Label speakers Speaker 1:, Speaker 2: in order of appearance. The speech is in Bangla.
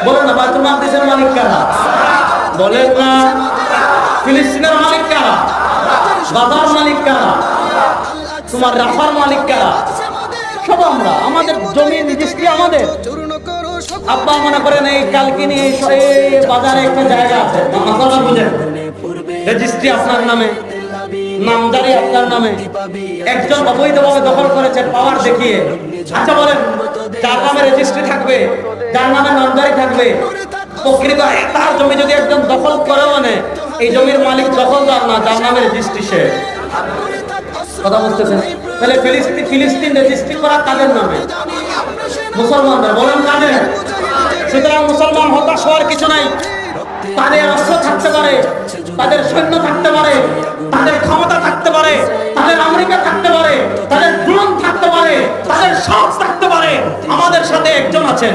Speaker 1: বলেন না বাইতুল মাকদিসের মালিক কারা? বলেন না ফিলিস্তিনের মালিক কারা? গাজার মালিক কারা? তোমার রাফার মালিক কারা? সব আমরা। আমাদের জমি রেজিস্ট্রি আমাদের। আব্বা মনে করেন এই কালকিনি এই বাজারে একটা জায়গা আছে, আপনারা বুঝেন, রেজিস্ট্রি আপনার নামে, নামজারি আপনার নামে, একজন অবৈধভাবে দখল করেছে পাওয়ার দেখিয়ে। আচ্ছা বলেন, যার নামে রেজিস্ট্রি থাকবে, যার নামে নামজারি থাকবে, প্রকৃত তার জমি যদি একজন দখল করে, মানে এই জমির মালিক দখলদার না, যার নামে রেজিস্ট্রি সে। কথা বুঝতেছেন? তাহলে ফিলিস্তিন রেজিস্ট্রি করা কাদের নামে? মুসলমানদের। বলেন কাদের? সুতরাং মুসলমান হতাশ হওয়ার কিছু নাই। তাদের অস্ত্র থাকতে পারে, তাদের সৈন্য থাকতে পারে, তাদের ক্ষমতা থাকতে পারে, তাদের আমেরিকা থাকতে পারে, তাদের ড্রোন থাকতে পারে, তাদের সব থাকতে পারে, আমাদের সাথে একজন আছেন,